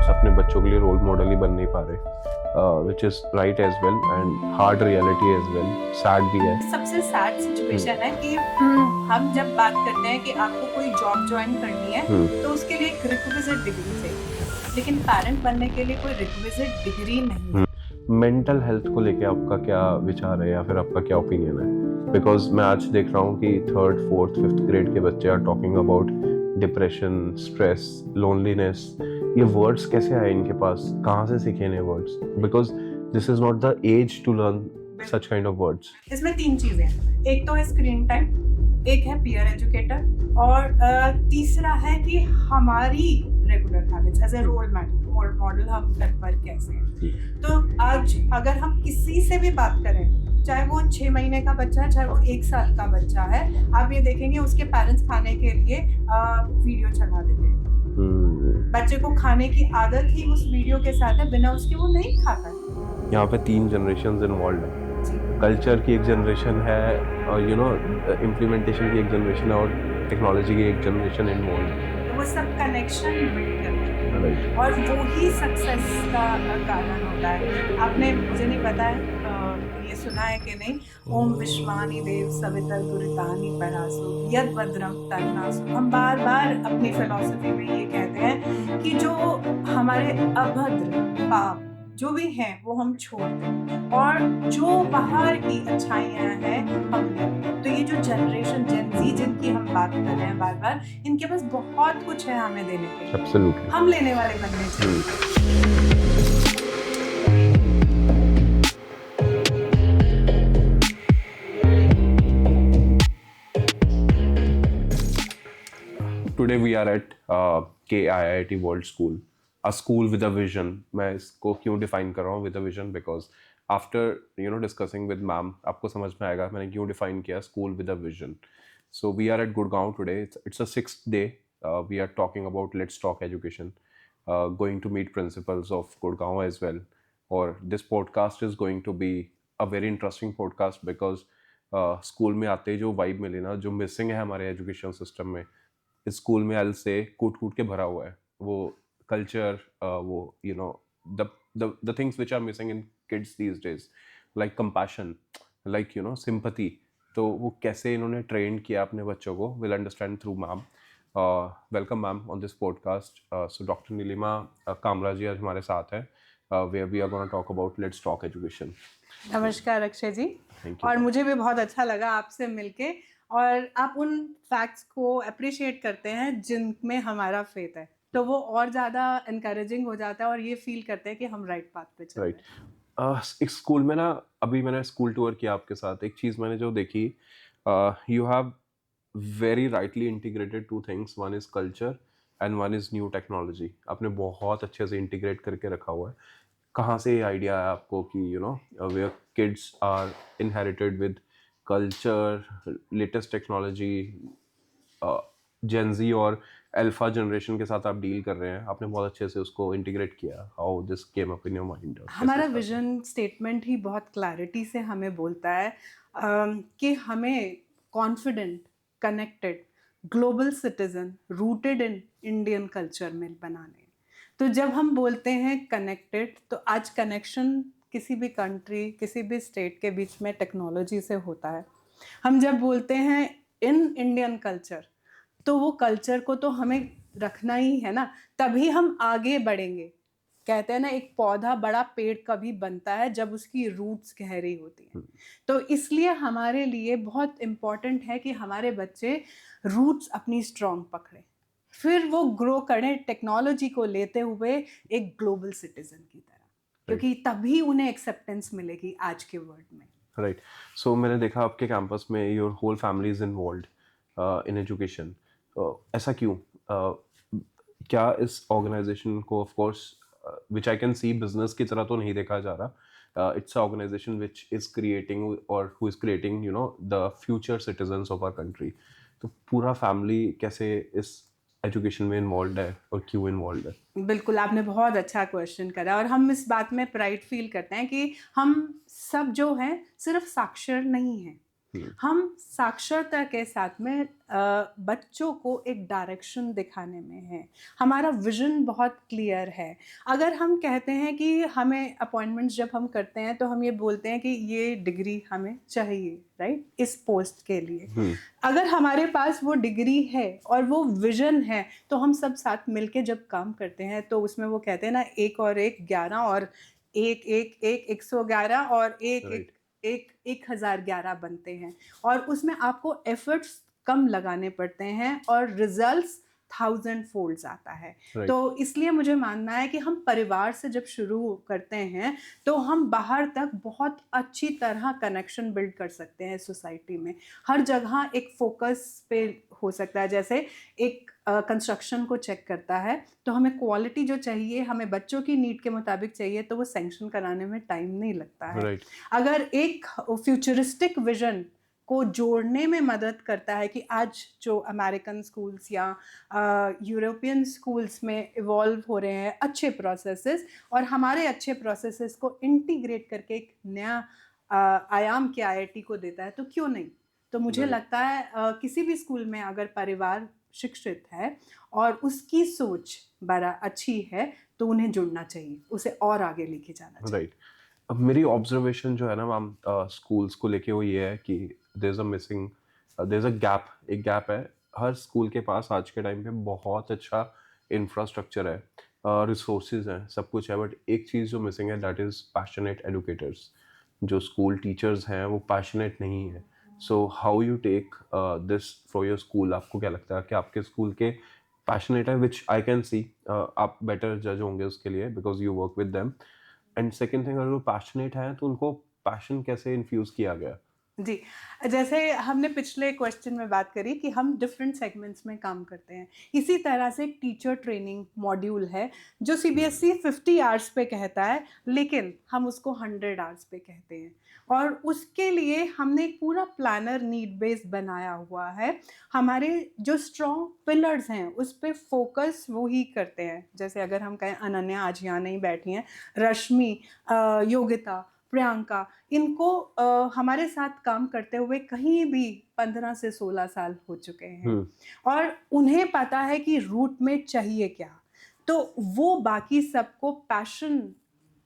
Parents अपने बच्चों के लिए रोल मॉडल ही बन नहीं पा रहे, which is right as well and hard reality as well, sad भी है। सबसे सैड सिचुएशन है कि हम जब बात करते हैं कि आपको कोई जॉब ज्वाइन करनी है तो उसके लिए एक रिक्विजिट डिग्री चाहिए, लेकिन पेरेंट बनने के लिए कोई रिक्विजिट डिग्री नहीं है। मेंटल हेल्थ को लेके आपका क्या विचार है या फिर आपका क्या ओपिनियन है? बिकॉज मैं आज देख रहा हूँ कि 3rd 4th 5th ग्रेड के बच्चे are talking about depression, stress, loneliness. ये वर्ड्स कैसे आए इनके पास, कहाँ से सीखे ये words? Because this is not the age to learn such kind of words. इसमें 3 चीजें हैं, एक तो है स्क्रीन टाइम, एक है पीयर एजुकेटर और तीसरा है कि हमारी regular habits as a role model हम पर कैसे हैं। तो आज अगर हम किसी से भी बात करें, चाहे वो 6 महीने का बच्चा है, चाहे वो 1 साल का बच्चा है, आप ये देखेंगे उसके पेरेंट्स खाने के लिए वीडियो चला देते हैं। बच्चे को खाने की आदत ही उस वीडियो के साथ है, बिना उसके वो नहीं खाता है। यहाँ पे 3 जनरेशन इन्वॉल्व है। कल्चर की एक जनरेशन है और इम्प्लीमेंटेशन की एक जनरेशन है और टेक्नोलॉजी की एक जनरेशन इन्वॉल्व है। तो वो सब कनेक्शन बिल्ड करते हैं और वो ही सक्सेस का कारण होता है। आपने, मुझे नहीं पता है ये सुना है कि नहीं, ओम विश्वानि देव सवितर दुरितानि परासु यद भद्रम तन्नासु। हम बार बार अपनी फिलॉसफी में ये कहते हैं कि जो हमारे अभद्र पाप जो भी हैं वो हम छोड़ दें और जो बाहर की अच्छाइयाँ हैं हम लें। तो ये जो जनरेशन जेन ज़ी जिनकी हम बात कर रहे हैं बार बार, इनके पास बहुत कुछ है हमें देने के लिए। Absolutely. हम लेने वाले बनने चाहिए। Today we are at KIIT World School, a school with a vision. मैं इसको क्यों डिफाइन कर रहा हूँ with a vision? Because after discussing with ma'am, आपको समझ में आएगा मैंने क्यों डिफाइन किया school with a vision. So we are at Gurgaon today. It's a 6th day. We are talking about Let's Talk Education. Going to meet principals of Gurgaon as well. Or this podcast is going to be a very interesting podcast because school में आते ही जो vibe मिली ना, जो missing है हमारे education system में, इस school में एल से कूट कूट के भरा हुआ है। वो कल्चर, वो the things which are missing in kids these days, like compassion, like sympathy. तो वो कैसे इन्होंने ट्रेन किया अपने बच्चों को, will understand through ma'am. Welcome ma'am on this podcast. So doctor Neelima Kamra ji आज हमारे साथ हैं, where we are going to talk about Let's Talk Education. नमस्कार अक्षय जी, और मुझे भी बहुत अच्छा लगा आपसे मिलके, और आप उन फैक्ट्स को अप्रिशिएट करते हैं जिनमें हमारा फेथ है, तो वो और ज़्यादा इनकरेजिंग हो जाता है और ये फील करते हैं कि हम राइट पाथ पे चल रहे हैं। एक स्कूल में ना, अभी मैंने स्कूल टूर किया आपके साथ, एक चीज़ मैंने जो देखी, you have very rightly integrated 2 things, one is culture and one is new technology. आपने बहुत अच्छे से इंटीग्रेट करके रखा हुआ है। कहाँ से ये आइडिया है आपको कि where kids are inherited with culture, latest technology, gen Z और अल्फा जनरेशन के साथ आप डील कर रहे हैं, आपने बहुत अच्छे से उसको इंटीग्रेट किया। How this came up in your mind? हमारा विजन स्टेटमेंट ही बहुत क्लैरिटी से हमें बोलता है कि हमें confident, connected, global citizen rooted in Indian culture में बनाने। तो जब हम बोलते हैं कनेक्टेड, तो आज कनेक्शन किसी भी कंट्री, किसी भी स्टेट के बीच में टेक्नोलॉजी से होता है। हम जब बोलते हैं इन इंडियन कल्चर, तो वो कल्चर को तो हमें रखना ही है ना, तभी हम आगे बढ़ेंगे। कहते हैं ना, एक पौधा बड़ा पेड़ कभी बनता है जब उसकी रूट्स गहरी होती हैं। तो इसलिए हमारे लिए बहुत इम्पॉर्टेंट है कि हमारे बच्चे रूट्स अपनी स्ट्रॉन्ग पकड़ें, फिर वो ग्रो करें टेक्नोलॉजी को लेते हुए एक ग्लोबल सिटीजन की तरह, क्योंकि तभी उन्हें एक्सेप्टेंस मिलेगी आज के वर्ल्ड में। राइट। सो मैंने देखा आपके कैंपस में your whole family is involved in education. ऐसा क्यों? क्या इस ऑर्गेनाइजेशन को, of course which I can see business की तरह तो नहीं देखा जा रहा, it's a organisation which is creating और who is creating the future citizens of our country. तो पूरा फैमिली कैसे इस एजुकेशन में इन्वॉल्व है और क्यों इन्वॉल्व है? बिल्कुल, आपने बहुत अच्छा क्वेश्चन करा, और हम इस बात में प्राइड फील करते हैं कि हम सब जो हैं सिर्फ साक्षर नहीं हैं, हम साक्षरता के साथ में बच्चों को एक डायरेक्शन दिखाने में है, हमारा विजन बहुत क्लियर है। अगर हम कहते हैं कि हमें अपॉइंटमेंट्स जब हम करते हैं तो हम ये बोलते हैं कि ये डिग्री हमें चाहिए, राइट, इस पोस्ट के लिए। अगर हमारे पास वो डिग्री है और वो विजन है तो हम सब साथ मिलके जब काम करते हैं तो उसमें वो कहते हैं ना, 1 और 1 11 और 1 1 1 111 और 1 Right. 1 1011 बनते हैं। और उसमें आपको एफर्ट्स कम लगाने पड़ते हैं और रिजल्ट्स 1000 फोल्ड्स आता है। Right. तो इसलिए मुझे मानना है कि हम परिवार से जब शुरू करते हैं तो हम बाहर तक बहुत अच्छी तरह कनेक्शन बिल्ड कर सकते हैं सोसाइटी में। हर जगह एक फोकस पे हो सकता है, जैसे एक कंस्ट्रक्शन को चेक करता है तो हमें क्वालिटी जो चाहिए, हमें बच्चों की नीड के मुताबिक चाहिए, तो वो सैंक्शन कराने में टाइम नहीं लगता है। Right. अगर एक फ्यूचरिस्टिक विजन को जोड़ने में मदद करता है कि आज जो अमेरिकन स्कूल्स या यूरोपियन स्कूल्स में इवॉल्व हो रहे हैं अच्छे प्रोसेसेस, और हमारे अच्छे प्रोसेसेस को इंटीग्रेट करके एक नया आयाम के आईआईटी को देता है, तो क्यों नहीं। तो मुझे Right. लगता है किसी भी स्कूल में अगर परिवार शिक्षित है और उसकी सोच बड़ा अच्छी है तो उन्हें जुड़ना चाहिए, उसे और आगे लेके जाना चाहिए। राइट। अब मेरी ऑब्जर्वेशन जो है ना मैम स्कूल्स को लेके वो ये है कि there is a missing, there is a gap, एक गैप है। हर स्कूल के पास आज के टाइम पे बहुत अच्छा इंफ्रास्ट्रक्चर है, रिसोर्सेज हैं, सब कुछ है, बट एक चीज़ जो मिसिंग है दैट इज़ पैशनेट एडुकेटर्स। जो स्कूल टीचर्स हैं वो पैशनेट नहीं है। So how you take this for your school? आपको क्या लगता है कि आपके स्कूल के पैशनेट है, विच आई कैन सी, आप बेटर जज होंगे उसके लिए because you work with them. And second thing, अगर वो पैशनेट है तो उनको पैशन कैसे इन्फ्यूज किया गया? जी, जैसे हमने पिछले क्वेश्चन में बात करी कि हम डिफरेंट सेगमेंट्स में काम करते हैं, इसी तरह से एक टीचर ट्रेनिंग मॉड्यूल है जो सीबीएसई 50 आवर्स पे कहता है, लेकिन हम उसको 100 आवर्स पे कहते हैं। और उसके लिए हमने एक पूरा प्लानर नीड बेस बनाया हुआ है। हमारे जो स्ट्रॉन्ग पिलर्स हैं उस पे फोकस वो ही करते हैं। जैसे अगर हम कहें, अनन्या आज यहाँ नहीं बैठी हैं, रश्मि, योगिता, प्रियंका, इनको हमारे साथ काम करते हुए कहीं भी 15 से 16 साल हो चुके हैं और उन्हें पता है कि रूट में चाहिए क्या। तो वो बाकी सबको पैशन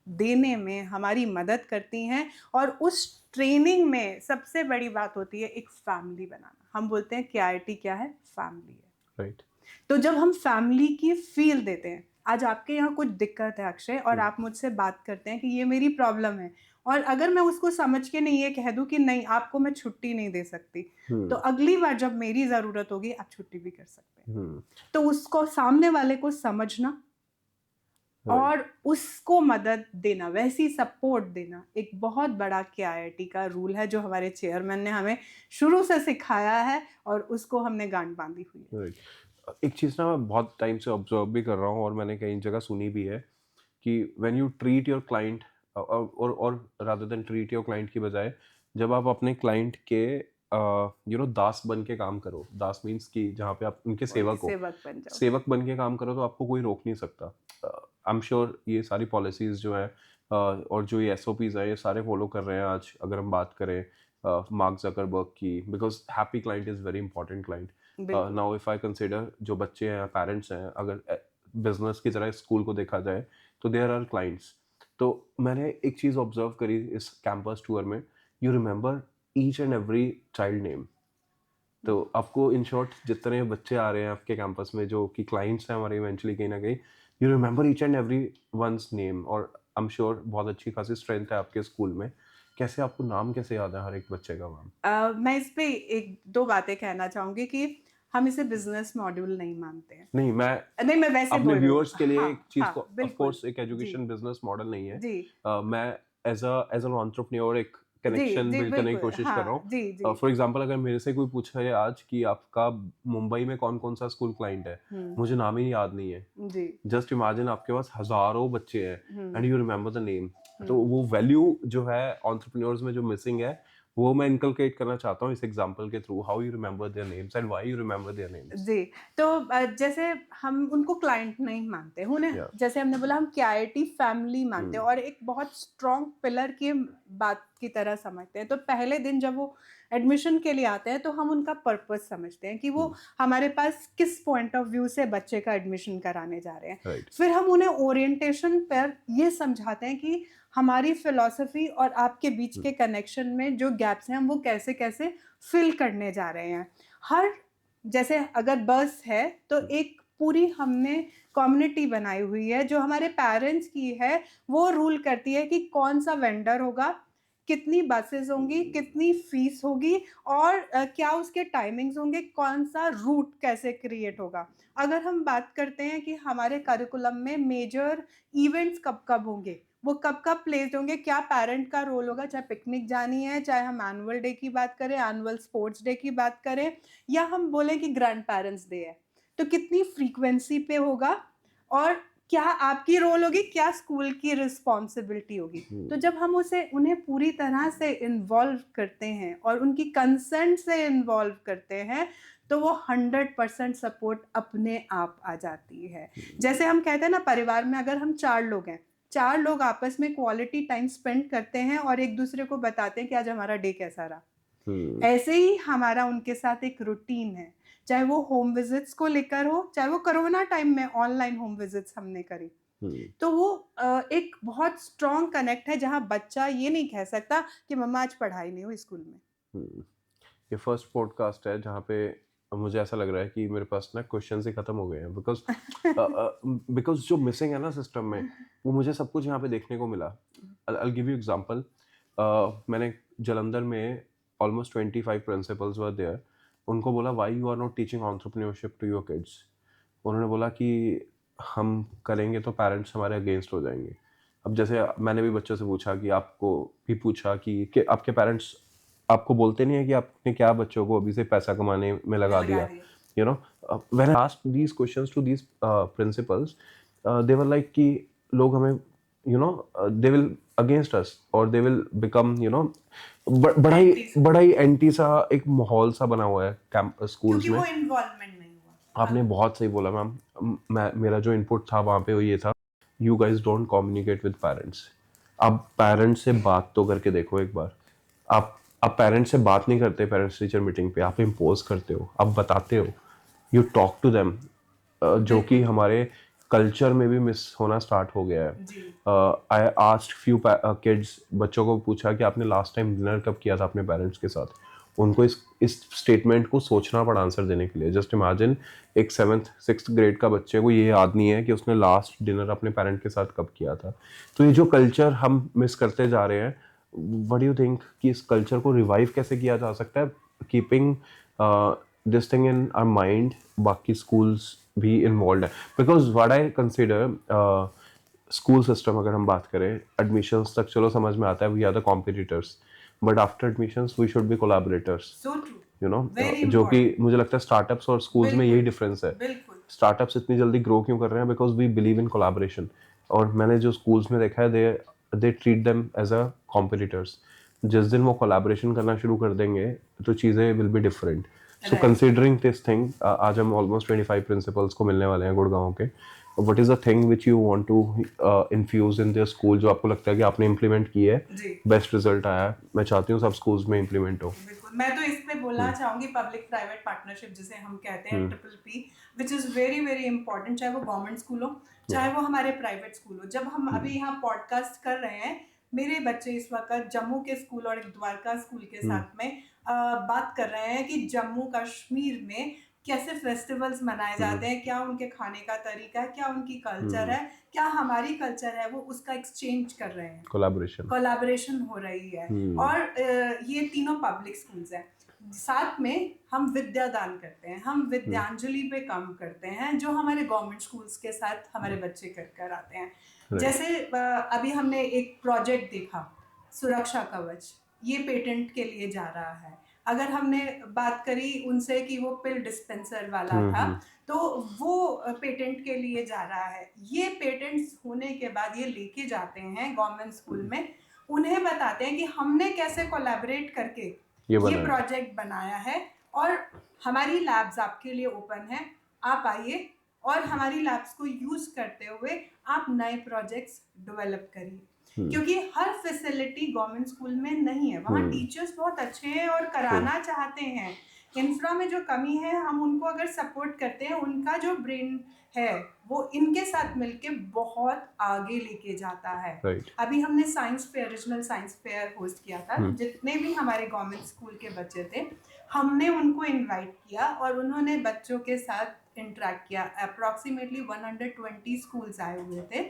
देने में हमारी मदद करती हैं। और उस ट्रेनिंग में सबसे बड़ी बात होती है एक फैमिली बनाना। हम बोलते हैं कि आईआईटी क्या है, फैमिली है। राइट। तो जब हम फैमिली की फील देते हैं, आज आपके यहाँ कुछ दिक्कत है अक्षय और आप मुझसे बात करते हैं कि ये मेरी प्रॉब्लम है, और अगर मैं उसको समझ के नहीं ये कह दूं कि नहीं आपको मैं छुट्टी नहीं दे सकती, तो अगली बार जब मेरी ज़रूरत होगी आप छुट्टी भी कर सकते हैं। तो उसको, सामने वाले को समझना और उसको मदद देना, वैसी सपोर्ट देना, एक बहुत बड़ा केआईआईटी का रूल है जो हमारे चेयरमैन ने हमें शुरू से सिखाया है और उसको हमने गांठ बांधी हुई है। एक चीज़ ना मैं बहुत टाइम से ऑब्जर्व भी कर रहा हूँ और मैंने कई जगह सुनी भी है कि when you treat your client, और rather than treat your client की बजाय, जब आप अपने क्लाइंट के दास बन के काम करो, दास मीन्स कि जहाँ पे आप उनके सेवक हो, सेवक बन जाओ। सेवक बन के काम करो तो आपको कोई रोक नहीं सकता। आई एम श्योर ये सारी पॉलिसीज़ जो है और जो ये एसओपीज़ है ये सारे फॉलो कर रहे हैं आज, अगर हम बात करें मार्क जकरबर्ग की, because happy client is very important client. Now if I consider जो बच्चे हैं, पेरेंट्स हैं, अगर बिजनेस की तरह स्कूल को देखा जाए तो देयर आर क्लाइंट्स। तो मैंने एक चीज़ ऑब्जर्व करी इस कैंपस टूर में, you remember each and every child name. तो आपको इन शॉर्ट जितने बच्चे आ रहे हैं आपके कैंपस में जो कि क्लाइंट्स हैं हमारे इवेंचुअली कहीं ना कहीं, you remember each and every one's name, और आई एम श्योर बहुत अच्छी खासी स्ट्रेंथ है आपके स्कूल में। कैसे आपको नाम कैसे याद है हर एक बच्चे का मैम? मैं इस पे एक दो बातें कहना चाहूँगी कि हम इसे बिजनेस मॉड्यूल नहीं मानते हैं। नहीं, मैं वैसे अपने बोल रही हूँ। व्यूअर्स के लिए हाँ, एक चीज हाँ, को, ऑफ बिल्कुल। कोर्स एक जी, एजुकेशन बिजनेस मॉडल नहीं है। जी, मैं एज एन एंटरप्रेन्योर एक जी, कनेक्शन जी, बिल्ड करने की बिल्कुल। कोशिश कर रहा हाँ, जी, जी। हूँ। फॉर एग्जांपल अगर मेरे से कोई पूछे आज कि आपका मुंबई में कौन कौन सा स्कूल क्लाइंट है, मुझे नाम ही याद नहीं है। जी। जस्ट इमेजिन आपके पास हजारों बच्चे हैं and you remember the name. तो हम्म। वो वैल्यू जो है एंटरप्रेन्योर्स में जो मिसिंग है वो मैं इनकलकेट करना चाहता हूँ इस एग्जांपल के through, how you remember their names and why you remember their names. जी, तो जैसे हम उनको क्लाइंट नहीं मानते, उन्हें या जैसे हमने बोला हम केआईआईटी फैमिली मानते हैं और एक बहुत स्ट्रॉन्ग पिलर की बात की तरह समझते हैं। तो पहले दिन जब वो एडमिशन के लिए आते हैं तो हम उनका पर्पस समझते हैं कि वो हमारे पास किस पॉइंट ऑफ व्यू से बच्चे का एडमिशन कराने जा रहे हैं। राइट। फिर हम उन्हें ओरिएंटेशन पर ये समझाते हैं कि हमारी फिलॉसफी और आपके बीच के कनेक्शन में जो गैप्स हैं हम वो कैसे कैसे फिल करने जा रहे हैं। हर जैसे अगर बस है तो एक पूरी हमने कम्युनिटी बनाई हुई है जो हमारे पेरेंट्स की है, वो रूल करती है कि कौन सा वेंडर होगा, कितनी बसेस होंगी, कितनी फीस होगी और क्या उसके टाइमिंग्स होंगे, कौन सा रूट कैसे क्रिएट होगा। अगर हम बात करते हैं कि हमारे करिकुलम में मेजर इवेंट्स कब कब होंगे, वो कब कब प्लेस्ड होंगे, क्या पेरेंट का रोल होगा, चाहे पिकनिक जानी है, चाहे हम एनुअल डे की बात करें, एनुअल स्पोर्ट्स डे की बात करें, या हम बोलें कि ग्रैंड पेरेंट्स डे है, तो कितनी फ्रीक्वेंसी पे होगा और क्या आपकी रोल होगी, क्या स्कूल की रिस्पॉन्सिबिलिटी होगी। तो जब हम उन्हें पूरी तरह से इन्वॉल्व करते हैं और उनकी कंसेंट से इन्वॉल्व करते हैं तो वो 100% सपोर्ट अपने आप आ जाती है। जैसे हम कहते हैं ना, परिवार में अगर हम 4 लोग हैं, 4 लोग आपस में क्वालिटी टाइम स्पेंड करते हैं और एक दूसरे को बताते हैं कि आज हमारा डे कैसा रहा। ऐसे ही हमारा उनके साथ एक रूटीन है, चाहे वो होम विजिट्स को लेकर हो, चाहे वो कोरोना टाइम में ऑनलाइन होम विजिट्स हमने करी। तो वो एक बहुत स्ट्रॉन्ग कनेक्ट है जहाँ बच्चा ये नहीं कह सकता कि मम्मा आज पढ़ाई नहीं हुई स्कूल में। ये फर्स्ट पॉडकास्ट है जहाँ पे मुझे ऐसा लग रहा है कि मेरे पास ना क्वेश्चन ही खत्म हो गए हैं, बिकॉज जो मिसिंग है ना सिस्टम में, वो मुझे सब कुछ यहाँ पे देखने को मिला। I'll give you example. मैंने जलंधर में ऑलमोस्ट 25 प्रिंसिपल्स वर देयर। उनको बोला why you are not teaching entrepreneurship to your kids. उन्होंने बोला कि हम करेंगे तो पेरेंट्स हमारे अगेंस्ट हो जाएंगे। अब जैसे मैंने भी बच्चों से पूछा कि आपको भी पूछा कि आपके पेरेंट्स आपको बोलते नहीं है कि आपने क्या बच्चों को अभी से पैसा कमाने में लगा दिया, you know. When I asked these questions to these principals, they were like कि लोग हमें, you know, they will against us और they will become, you know, बड़ा ही एंटी सा एक माहौल सा बना हुआ है कैंप स्कूल्स में। वो इन्वॉल्वमेंट नहीं हुआ। आपने बहुत सही बोला मैम। मेरा जो इनपुट था वहाँ पे वो ये था, you guys don't communicate with parents. आप पेरेंट्स से बात तो करके देखो एक बार। आप पेरेंट्स से बात नहीं करते पेरेंट्स टीचर मीटिंग पे, आप इम्पोज करते हो, आप बताते हो, यू टॉक टू देम, जो कि हमारे कल्चर में भी मिस होना स्टार्ट हो गया है। आई आस्क्ड फ्यू किड्स, बच्चों को पूछा कि आपने लास्ट टाइम डिनर कब किया था अपने पेरेंट्स के साथ। उनको इस स्टेटमेंट को सोचना पड़ा आंसर देने के लिए। जस्ट इमेजिन, एक 7th 6th ग्रेड का बच्चे को ये याद नहीं है कि उसने लास्ट डिनर अपने पेरेंट के साथ कब किया था। तो ये जो कल्चर हम मिस करते जा रहे हैं, व्हाट डू यू थिंक कि इस कल्चर को रिवाइव कैसे किया जा सकता है, keeping this thing in our mind, बाकी स्कूल्स भी इन्वॉल्व है। Because what I consider school system, अगर हम बात करें एडमिशंस तक चलो समझ में आता है we are the competitors, but after admissions we should be collaborators, you know. जो कि मुझे लगता है स्टार्टअप्स और स्कूल्स में यही डिफरेंस है। स्टार्टअप्स इतनी जल्दी ग्रो क्यों कर रहे हैं, because we believe in collaboration. और मैंने जो स्कूल्स में देखा है, they treat them as a competitors. जिस दिन वो कोलैबोरेशन करना शुरू कर देंगे तो चीज़ें will be different. So considering this thing, आज हम ऑलमोस्ट 25 प्रिंसिपल्स को मिलने वाले हैं गुड़गांव के। What is the thing which you want to infuse in their school, जो आपको लगता है कि आपने इम्प्लीमेंट की है, बेस्ट रिजल्ट आया है, मैं चाहती हूँ सब स्कूल्स में इम्प्लीमेंट हो। मैं तो इस पे बोलना चाहूंगी, पब्लिक प्राइवेट पार्टनरशिप जिसे हम कहते हैं, PPP, which is very very important, चाहे वो गवर्नमेंट स्कूल हो, चाहे वो हमारे प्राइवेट स्कूल हो। जब हम अभी यहाँ पॉडकास्ट कर रहे हैं, मेरे बच्चे इस वक्त जम्मू के स्कूल और एक द्वारका स्कूल के साथ में बात कर रहे हैं कि जम्मू कश्मीर में कैसे फेस्टिवल्स मनाए जाते हैं, क्या उनके खाने का तरीका है, क्या उनकी कल्चर है, क्या हमारी कल्चर है, वो उसका एक्सचेंज कर रहे हैं, कोलैबोरेशन हो रही है। और ये तीनों पब्लिक स्कूल्स हैं। साथ में हम विद्यादान करते हैं, हम विद्यांजलि पे काम करते हैं, जो हमारे गवर्नमेंट स्कूल्स के साथ हमारे बच्चे कर आते हैं। जैसे अभी हमने एक प्रोजेक्ट देखा, सुरक्षा कवच, ये पेटेंट के लिए जा रहा है। अगर हमने बात करी उनसे कि वो पिल डिस्पेंसर वाला था, तो वो पेटेंट के लिए जा रहा है। ये पेटेंट्स होने के बाद ये लेके जाते हैं गवर्नमेंट स्कूल में, उन्हें बताते हैं कि हमने कैसे कोलैबोरेट करके ये प्रोजेक्ट बनाया है, और हमारी लैब्स आपके लिए ओपन है, आप आइए और हमारी लैब्स को यूज करते हुए आप नए प्रोजेक्ट्स डेवलप करिए। क्योंकि हर फैसिलिटी गवर्नमेंट स्कूल में नहीं है। वहाँ टीचर्स बहुत अच्छे हैं और कराना चाहते हैं। इंफ्रा में जो कमी है, हम उनको अगर सपोर्ट करते हैं, उनका जो ब्रेन है वो इनके साथ मिलके बहुत आगे लेके जाता है। Right. अभी हमने science fair, regional science fair host किया था। जितने भी हमारे गवर्नमेंट स्कूल के बच्चे थे, हमने उनको इनवाइट किया और उन्होंने बच्चों के साथ इंटरेक्ट किया। अप्रॉक्सीमेटली 120 स्कूल्स आए हुए थे,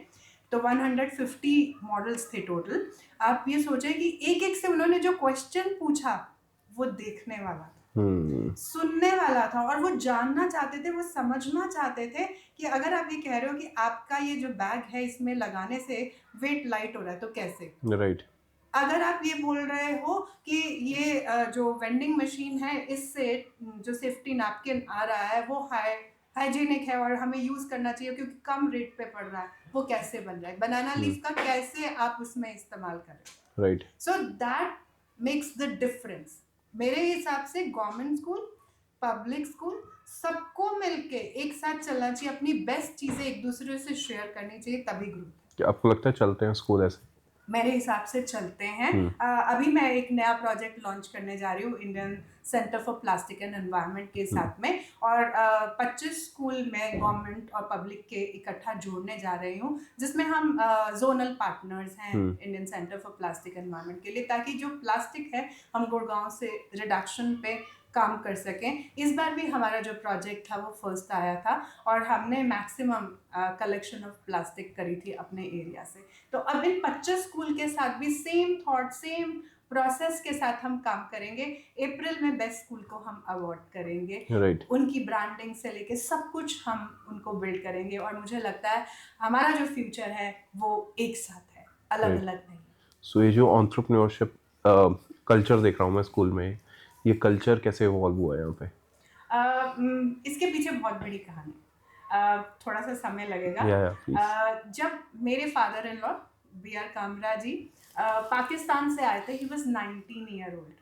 तो 150 मॉडल्स थे टोटल। आप ये सोचें कि एक एक से उन्होंने जो क्वेश्चन पूछा वो देखने वाला था, सुनने वाला था, और वो जानना चाहते थे, वो समझना चाहते थे कि अगर आप ये कह रहे हो कि आपका ये जो बैग है इसमें लगाने से वेट लाइट हो रहा है तो कैसे, राइट। अगर आप ये बोल रहे हो कि ये जो वेंडिंग मशीन है इससे जो सेफ्टी नैपकिन आ रहा है वो हाइजीनिक है और हमें यूज करना चाहिए क्योंकि कम रेट पे पड़ रहा है, वो कैसे बन रहा है, बनाना लीफ का कैसे आप उसमें इस्तेमाल करें। Right. So that makes the difference. मेरे हिसाब से गवर्नमेंट स्कूल, पब्लिक स्कूल, सबको मिलके एक साथ चलना चाहिए, अपनी बेस्ट चीजें एक दूसरे से शेयर करनी चाहिए, तभी ग्रुप। क्या आपको लगता है चलते हैं स्कूल ऐसे? मेरे हिसाब से चलते हैं। अभी मैं एक नया प्रोजेक्ट लॉन्च करने जा रही हूँ Indian centre for plastic and environment के साथ में, और 25 स्कूल में गवर्नमेंट और पब्लिक के इकट्ठा जोड़ने जा रही हूँ, जिसमें हम जोनल पार्टनर्स हैं Indian centre for plastic environment के लिए, ताकि जो प्लास्टिक है हम गुड़गांव से रिडक्शन पे काम कर सकें। इस बार भी हमारा जो प्रोजेक्ट था वो फर्स्ट आया था और हमने मैक्सिमम कलेक्शन ऑफ प्लास्टिक करी थी अपने एरिया से। तो अब इन 25 स्कूल के साथ भी सेम थॉट, सेम प्रोसेस के साथ हम काम करेंगे। अप्रैल में बेस्ट स्कूल को हम अवार्ड करेंगे। राइट। उनकी ब्रांडिंग से लेके सब कुछ हम उनको बिल्ड करेंगे, और मुझे लगता है हमारा जो फ्यूचर है वो एक साथ है, अलग अलग नहीं। सो ये जो एंटरप्रेन्योरशिप कल्चर देख रहा हूँ मैं स्कूल में, ये कल्चर कैसे इवॉल्व हुआ है यहाँ पे? इसके पीछे बहुत बड़ी कहानी, थोड़ा सा समय लगेगा। जब मेरे father in law B R Kamra ji Pakistan से आए थे, ही वॉज 19 ईयर ओल्ड,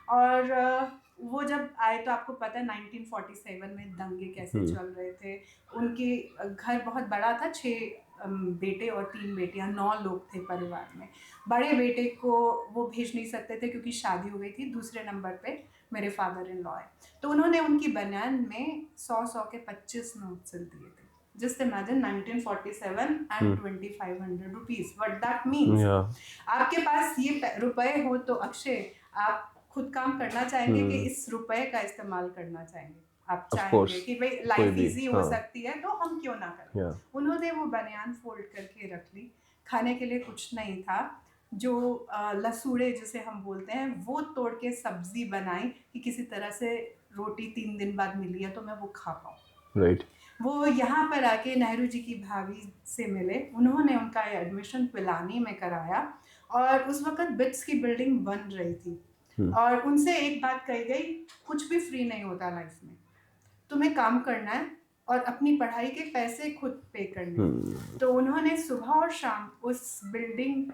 और वो जब आए तो आपको पता है 1947 में दंगे कैसे चल रहे थे। उनके घर बहुत बड़ा था, 6 बेटे और 3 बेटियां, 9 लोग थे परिवार में। बड़े बेटे को वो भेज नहीं सकते थे क्योंकि शादी हो गई थी। दूसरे नंबर पे मेरे फादर इन लॉ है, तो उन्होंने उनकी बनियान में 100 के 25 नोट सिल दिए थे। Just imagine 1947 and 2500 rupees. What that means? आपके पास ये रुपए हो तो अक्षय आप खुद काम करना चाहेंगे कि इस रुपए का इस्तेमाल करना चाहेंगे, आप चाहेंगे कि भाई लाइफ इजी हो सकती है तो हम क्यों ना करें। उन्होंने वो बनियान फोल्ड करके रख ली। खाने के लिए कुछ नहीं था, जो लसूड़े जिसे हम बोलते हैं वो तोड़ के सब्जी बनाई कि किसी तरह से रोटी 3 दिन बाद मिली है तो मैं वो खा पाऊँ। राइट। वो यहाँ पर आके नेहरू जी की भाभी से मिले, उन्होंने उनका एडमिशन पिलानी में कराया, और उस वक्त बिट्स की बिल्डिंग बन रही थी, और उनसे एक बात कही गई, कुछ भी फ्री नहीं होता लाइफ में, तुम्हें काम करना है और अपनी पढ़ाई के पैसे खुद पे करने हैं। तो उन्होंने सुबह और शाम उस बिल्डिंग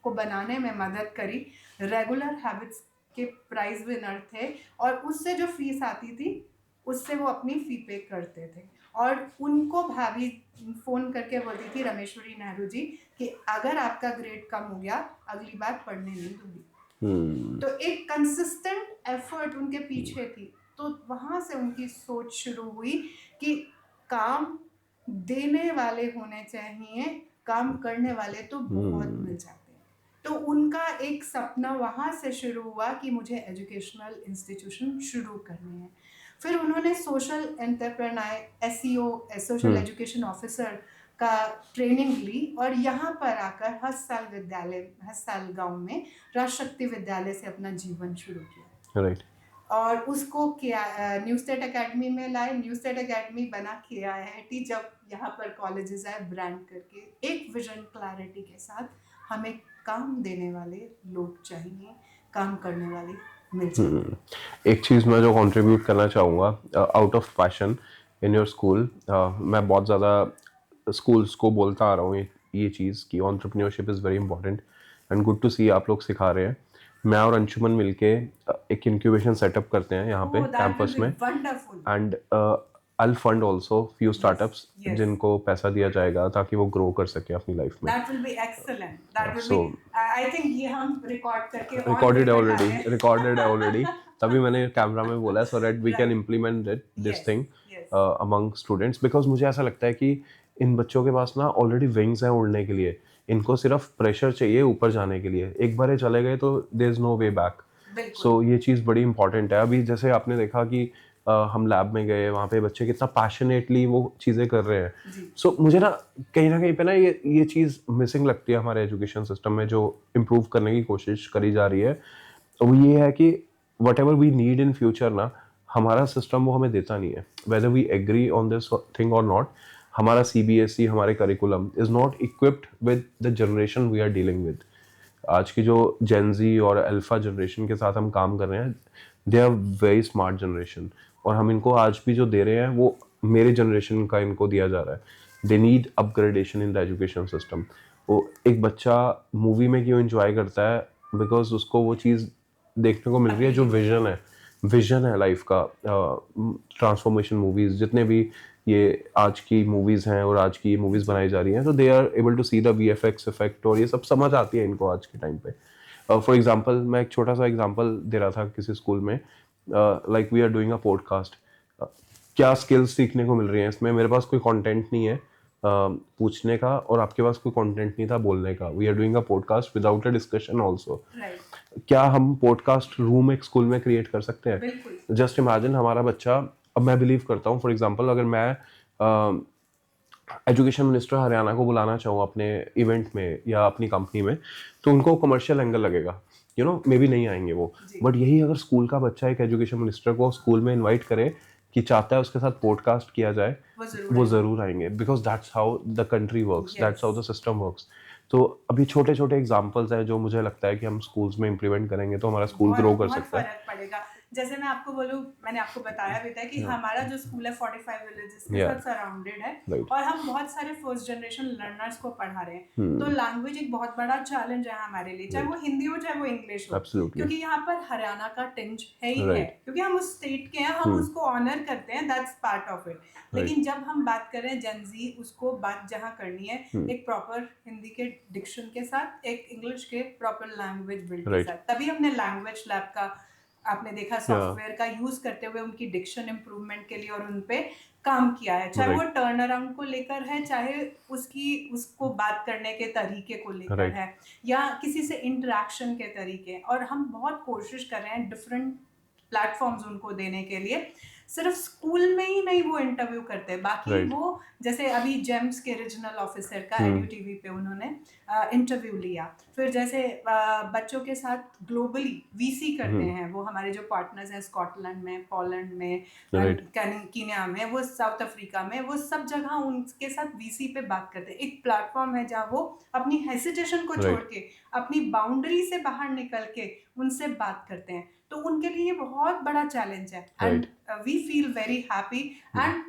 को बनाने में मदद करी। रेगुलर हैबिट्स के प्राइज विनर थे, और उससे जो फीस आती थी उससे वो अपनी फी पे करते थे, और उनको भाभी फोन करके बोलती थी, रमेश्वरी नेहरू जी, कि अगर आपका ग्रेड कम हो गया अगली बार पढ़ने नहीं दूंगी। तो एक कंसिस्टेंट एफर्ट उनके पीछे थी। तो वहां से उनकी सोच शुरू हुई कि काम देने वाले होने चाहिए, काम करने वाले तो बहुत मिल जाते हैं। तो उनका एक सपना वहां से शुरू हुआ कि मुझे एजुकेशनल इंस्टीट्यूशन शुरू करने हैं। फिर उन्होंने social entrepreneur, SEO, social education officer का ट्रेनिंग ली, और यहाँ पर आकर हस्साल गांव में राजशक्ति विद्यालय से अपना जीवन शुरू किया। राइट। और उसको न्यू स्टेट एकेडमी में लाए। न्यू स्टेट एकेडमी बना KIIT, जब यहाँ पर कॉलेजेस आए ब्रांड करके, एक विजन क्लैरिटी के साथ, हमें काम देने वाले लोग चाहिए, काम करने वाले मिल जाए। एक चीज़ मैं जो कंट्रीब्यूट करना चाहूँगा, out of passion in your school, मैं बहुत ज़्यादा स्कूल्स को बोलता आ रहा हूँ ये चीज़ कि entrepreneurship is very important, and good to see आप लोग सिखा रहे हैं। मैं और अंशुमन मिलके एक इंक्यूबेशन सेटअप करते हैं यहाँ पे कैंपस में, and I'll fund also few startups yes. जिनको पैसा दिया जाएगा ताकि वो ग्रो कर सके अपनी लाइफ में. That will be excellent. That will So be. I think ये हम रिकॉर्ड करके on recorded paper already, डालें. recorded already. तभी मैंने कैमरा में बोला so that we can Right. implement it, this Yes, thing yes. among students because मुझे ऐसा लगता है कि इन बच्चों के पास ना ऑलरेडी विंग्स हैं उड़ने के लिए. इनको सिर्फ प्रेशर चाहिए ऊपर जाने के लिए. एक बार ये चले गए तो there is no way back. So ये चीज़ बड़ी इंपॉर्टेंट है. अभी जैसे आपने देखा कि हम लैब में गए, वहाँ पे बच्चे कितना पैशनेटली वो चीज़ें कर रहे हैं. सो मुझे ना कहीं पे ना ये चीज़ मिसिंग लगती है हमारे एजुकेशन सिस्टम में, जो इम्प्रूव करने की कोशिश करी जा रही है. वो ये है कि whatever we need in future ना, हमारा सिस्टम वो हमें देता नहीं है. Whether we agree on this thing और नॉट, हमारा CBSE, हमारे curriculum is not equipped with the generation we are dealing with. आज की जो जेनजी और अल्फा जनरेशन के साथ हम काम कर रहे हैं, they are very smart generation. और हम इनको आज भी जो दे रहे हैं वो मेरे जनरेशन का इनको दिया जा रहा है. They need upgradation in the education system. वो एक बच्चा मूवी में क्यों एंजॉय करता है? बिकॉज उसको वो चीज़ देखने को मिल रही है जो विजन है लाइफ का. ट्रांसफॉर्मेशन मूवीज़ जितने भी ये आज की मूवीज़ हैं और आज की मूवीज़ बनाई जा रही हैं, तो they are able to see the VFX effect और ये सब समझ आती है इनको आज के टाइम पे. फॉर एग्जांपल मैं एक छोटा सा एग्जांपल दे रहा था किसी स्कूल में, like we are doing a podcast. क्या स्किल्स सीखने को मिल रही हैं इसमें? मेरे पास कोई कंटेंट नहीं है पूछने का और आपके पास कोई कंटेंट नहीं था बोलने का. We are doing a podcast without a discussion also. क्या हम पॉडकास्ट रूम एक स्कूल में क्रिएट कर सकते हैं? जस्ट इमेजिन हमारा बच्चा, अब मैं बिलीव करता हूँ फॉर एग्जांपल अगर मैं एजुकेशन मिनिस्टर हरियाणा को बुलाना चाहूँ अपने इवेंट में या अपनी कंपनी में, तो उनको कमर्शियल एंगल लगेगा, यू नो, मे बी नहीं आएंगे वो. बट यही अगर स्कूल का बच्चा एक एजुकेशन मिनिस्टर को स्कूल में इन्वाइट करे कि चाहता है उसके साथ पॉडकास्ट किया जाए, वो ज़रूर आएंगे. Because that's how the country works, that's how the system works. तो अभी छोटे छोटे एग्जाम्पल्स हैं जो मुझे लगता है कि हम स्कूल्स में इम्प्लीमेंट करेंगे तो हमारा स्कूल ग्रो कर सकता है. फर्क पड़ेगा. जैसे मैं आपको बोलूं, मैंने आपको बताया भी था कि हमारा जो स्कूल है 45 विलेजेस के साथ सराउंडेड है और हम बहुत सारे फर्स्ट जनरेशन लर्नर्स को पढ़ा रहे हैं. तो लैंग्वेज एक बहुत बड़ा चैलेंज है हमारे लिए, चाहे वो हिंदी हो चाहे वो इंग्लिश हो. क्योंकि यहाँ पर हरियाणा का टिंज है ही है, क्योंकि हम उस स्टेट के हैं, हम उसको ऑनर करते हैं, दैट्स पार्ट ऑफ इट. लेकिन जब हम बात करें जेनजी, उसको बात जहाँ करनी है एक प्रॉपर हिंदी के डिक्शन के साथ, एक इंग्लिश के प्रॉपर लैंग्वेज बिल्ड के साथ, तभी हमने लैंग्वेज लैब का, आपने देखा, सॉफ्टवेयर का यूज करते हुए उनकी डिक्शन इम्प्रूवमेंट के लिए और उन पे काम किया है. चाहे वो टर्न अराउंड को लेकर है, चाहे उसको बात करने के तरीके को लेकर है, या किसी से इंटरेक्शन के तरीके. और हम बहुत कोशिश कर रहे हैं डिफरेंट प्लेटफॉर्म्स उनको देने के लिए. सिर्फ स्कूल में ही नहीं वो इंटरव्यू करते, बाकी वो जैसे अभी जेम्स के रीजनल ऑफिसर का EduTV पे उन्होंने इंटरव्यू लिया. फिर जैसे बच्चों के साथ ग्लोबली VC करते हैं वो हमारे जो पार्टनर्स हैं, स्कॉटलैंड में, पोलैंड में, कीनिया में, वो साउथ अफ्रीका में, वो सब जगह उनके साथ VC पे बात करते हैं. एक प्लेटफॉर्म है जहाँ वो अपनी हेसिटेशन को छोड़ के, अपनी बाउंड्री से बाहर निकल के उनसे बात करते हैं. तो उनके लिए ये बहुत बड़ा चैलेंज है. And we feel very happy and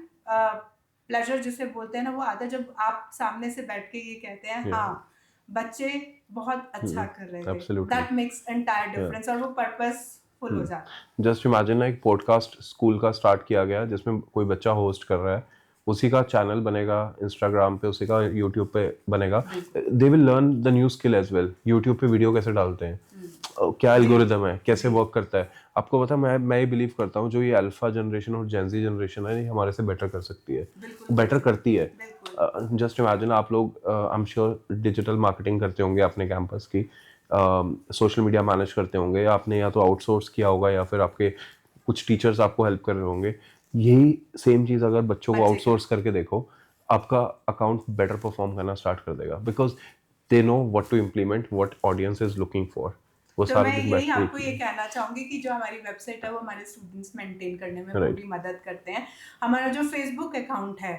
pleasure जिसे बोलते हैं ना, वो आता है जब आप सामने से बैठ के ये कहते हैं हाँ बच्चे बहुत अच्छा कर रहे थे. दैट मेक्स एंटायर डिफरेंस और वो पर्पसफुल हो जाता है. जस्ट इमेजिन ना, एक पॉडकास्ट स्कूल का स्टार्ट किया गया जिसमें कोई बच्चा होस्ट कर रहा है, उसी का चैनल बनेगा इंस्टाग्राम पे, उसी का यूट्यूब पे बनेगा. They will learn the new skill as well. YouTube पे वीडियो कैसे डालते हैं, क्या एल्गोरिदम है, कैसे वर्क करता है. आपको पता है, मैं ये बिलीव करता हूँ जो ये अल्फा जनरेशन और जेनजी जनरेशन है, ये हमारे से बेटर कर सकती है, बेटर करती है. जस्ट इमेजिन आप लोग, आई एम श्योर डिजिटल मार्केटिंग करते होंगे अपने कैंपस की, सोशल मीडिया मैनेज करते होंगे, आपने या तो आउटसोर्स किया होगा या फिर आपके कुछ टीचर्स आपको हेल्प कर रहे होंगे. यही सेम चीज़ अगर बच्चों को आउटसोर्स करके देखो, आपका अकाउंट बेटर परफॉर्म करना स्टार्ट कर देगा. Because they know what to implement, what audience is looking for. तो मैं यही आपको ये कहना चाहूंगी कि जो हमारी वेबसाइट है वो हमारे स्टूडेंट्स मेंटेन करने में पूरी मदद करते हैं. हमारा जो फेसबुक अकाउंट है,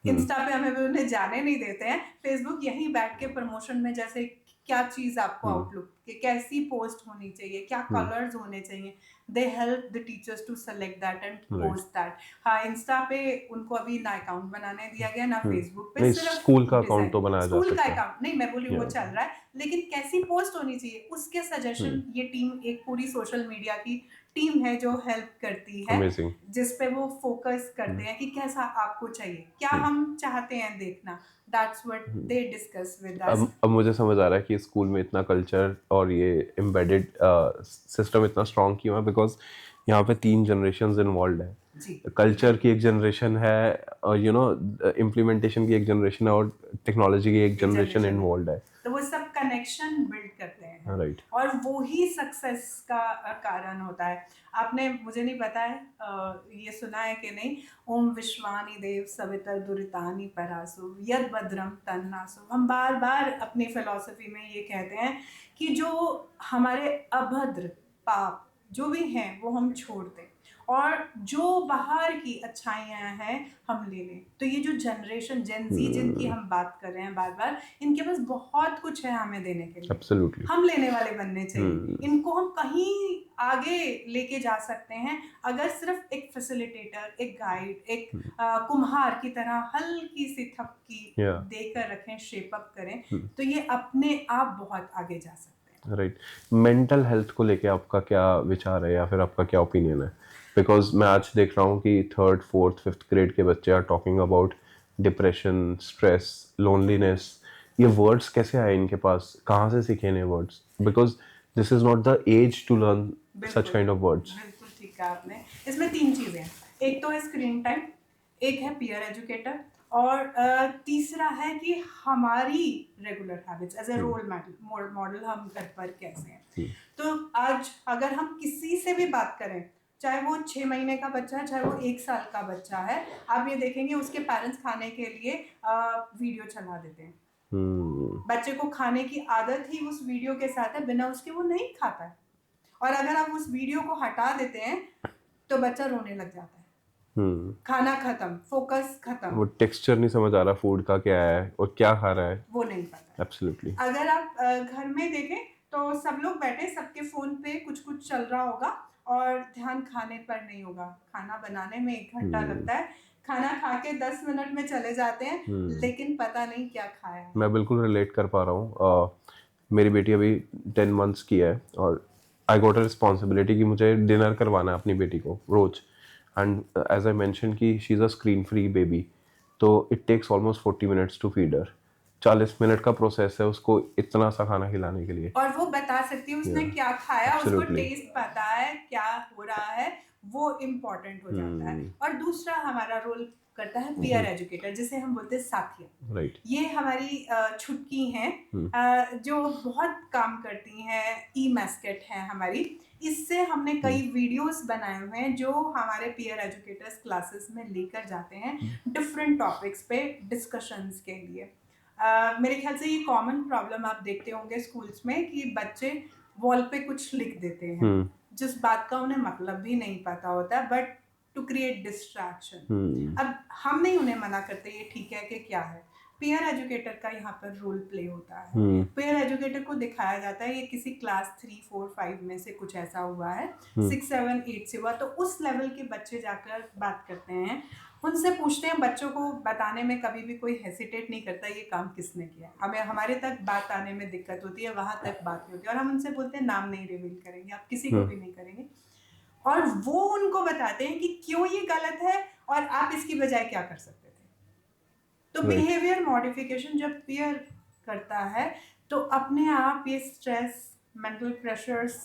इंस्टा पे हमें उन्हें जाने नहीं देते हैं. फेसबुक यहीं बैठ के प्रमोशन में, जैसे क्या चीज़ आपको आउटलुक कि कैसी पोस्ट होनी चाहिए, क्या कलर्स होने चाहिए, they help the teachers to select that and post that. हाँ, इंस्टा पे उनको अभी ना अकाउंट बनाने दिया गया, ना फेसबुक पे. सिर्फ स्कूल का अकाउंट तो बनाया जा सकता है. स्कूल का अकाउंट नहीं, मैं बोली वो चल रहा है, लेकिन कैसी पोस्ट होनी चाहिए उसके सजेशन ये टीम, एक पूरी सोशल मीडिया की टीम है जो हेल्प करती है, अमेजिंग। जिस पे वो फोकस करते हैं कि कैसा आपको चाहिए, क्या हम चाहते हैं देखना, that's what they discuss with us. अब मुझे समझ आ रहा है कि स्कूल में इतना कल्चर और ये एम्बेडेड सिस्टम इतना स्ट्रॉन्ग क्यों है, बिकॉज यहाँ पे 3 जनरेशन्स इन्वॉल्व है। जी, कल्चर की एक जनरेशन है, और इम्प्लीमेंटेशन की एक जनरेशन है, और टेक्नोलॉजी की एक जनरेशन जनरेशन है, इन्वॉल्व है। तो वो सब कनेक्शन बिल्ड करते हैं राइट। और वो ही सक्सेस का कारण होता है। आपने, मुझे नहीं पता है, ये सुना है कि नहीं, ओम विश्वानि देव सवितर दुरितानि परासु यद भद्रम तन्नासु। हम बार बार अपनी फिलॉसफी में ये कहते हैं कि जो हमारे अभद्र पाप जो भी हैं वो हम छोड़ दें और जो बाहर की अच्छाइयाँ हैं हम ले लें। तो ये जो जनरेशन जेन जी जिनकी हम बात कर रहे हैं बार बार, इनके पास बहुत कुछ है हमें देने के लिए। एब्सोल्युटली। हम लेने वाले बनने चाहिए, इनको हम कहीं आगे लेके जा सकते हैं अगर सिर्फ एक फैसिलिटेटर, एक गाइड, एक कुम्हार की तरह हल्की सी थपकी Yeah. देकर रखें, शेप अप करें, तो ये अपने आप बहुत आगे जा सकते हैं। राइट। मेंटल हेल्थ को लेके आपका क्या विचार है, या फिर आपका क्या ओपिनियन है? बिकॉज मैं आज देख रहा हूँ कि 3rd 4th 5th ग्रेड के बच्चे are talking about depression, stress, loneliness. ये वर्ड्स कैसे आए इनके पास, कहाँ से सीखे ये words? Because this is not the age to learn such kind of words. बिल्कुल ठीक कहा आपने। इसमें 3 चीजें हैं, एक तो है स्क्रीन टाइम, एक है पीयर एजुकेटर, और तीसरा है कि हमारी regular habits as a role model हम घर पर कैसे हैं। तो आज अगर हम किसी से भी बात करें, चाहे वो 6 महीने का बच्चा है, चाहे वो 1 साल का बच्चा है, आप ये देखेंगे उसके पेरेंट्स खाने के लिए वीडियो चला देते हैं। बच्चे को खाने की आदत ही उस वीडियो के साथ है, बिना उसके वो नहीं खाता है। और अगर आप उस वीडियो को हटा देते हैं तो बच्चा रोने लग जाता है। खाना खत्म, फोकस खत्म, वो टेक्सचर नहीं समझ आ रहा फूड का क्या है और क्या खा रहा है, वो नहीं पता। एब्सोल्युटली। अगर आप घर में देखें तो सब लोग बैठे, सबके फोन पे कुछ कुछ चल रहा होगा और ध्यान खाने पर नहीं होगा। खाना बनाने में 1 घंटा लगता है, खाना खा के 10 मिनट में चले जाते हैं, लेकिन पता नहीं क्या खाया है। मैं बिल्कुल रिलेट कर पा रहा हूँ। मेरी बेटी अभी 10 मंथ्स की है, और आई गॉट अ रिस्पॉन्सिबिलिटी कि मुझे डिनर करवाना है अपनी बेटी को रोज। एंड एज आई मेंशन कि she is a screen free baby, तो it takes almost 40 minutes to feed her. 40 minute का प्रोसेस है उसको इतना सा खाना खिलाने के लिए। और वो बता सकती है उसने क्या खाया, उसको Absolutely. टेस्ट पता है क्या हो रहा है, वो इम्पोर्टेंट हो जाता है। और दूसरा हमारा रोल करता है पीयर एजुकेटर, जिसे हम बोलते हैं साथिया। राइट। ये हमारी छुटकी हैं, जो बहुत काम करती हैं, ई मैस्केट है हमारी। इससे हमने कई वीडियोस बनाए हुए हैं जो हमारे पीयर एजुकेटर्स क्लासेस में लेकर जाते हैं डिफरेंट टॉपिक्स पे डिस्कशंस के लिए। मेरे ख्याल से ये कॉमन प्रॉब्लम आप देखते होंगे स्कूल्स में कि बच्चे वॉल पे कुछ लिख देते हैं जिस बात का उन्हें मतलब भी नहीं पता होता, बट टू क्रिएट डिस्ट्रैक्शन। अब हम नहीं उन्हें मना करते ये ठीक है कि क्या है, पीयर एजुकेटर का यहाँ पर रोल प्ले होता है। पीयर एजुकेटर को दिखाया जाता है ये किसी क्लास 3 4 5 में से कुछ ऐसा हुआ है, 6 7 8 से हुआ, तो उस लेवल के बच्चे जाकर बात करते हैं, उनसे पूछते हैं। बच्चों को बताने में कभी भी कोई हेसिटेट नहीं करता ये काम किसने किया। हमें हमारे तक बात आने में दिक्कत होती है, वहां तक बात नहीं होती, और हम उनसे बोलते हैं नाम नहीं रिवील करेंगे, आप किसी को भी नहीं करेंगे। और वो उनको बताते हैं कि क्यों ये गलत है और आप इसकी बजाय क्या कर सकते थे। तो बिहेवियर मॉडिफिकेशन जब पीयर करता है तो अपने आप ये स्ट्रेस, मेंटल प्रेशर्स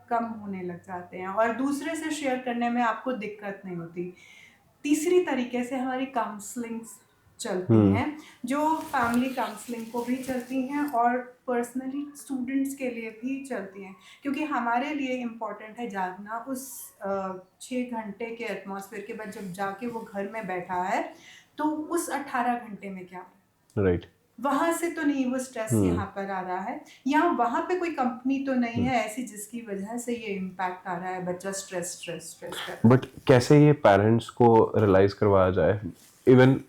कम होने लग जाते हैं और दूसरे से शेयर करने में आपको दिक्कत नहीं होती। तीसरी तरीके से हमारी काउंसलिंग्स चलती हैं, जो फैमिली काउंसलिंग को भी चलती हैं और पर्सनली स्टूडेंट्स के लिए भी चलती हैं, क्योंकि हमारे लिए इम्पॉर्टेंट है जागना उस 6 घंटे के एटमॉस्फेयर के बाद। जब जाके वो घर में बैठा है तो उस 18 घंटे में क्या राइट, वहां से तो नहीं वो स्ट्रेस यहाँ पर आ रहा है, या वहां पे कोई कंपनी तो नहीं है ऐसी जिसकी वजह से ये इम्पैक्ट आ रहा है, बच्चा स्ट्रेस कर रहा है। बट कैसे ये पेरेंट्स को रियलाइज करवाया जाए? इवन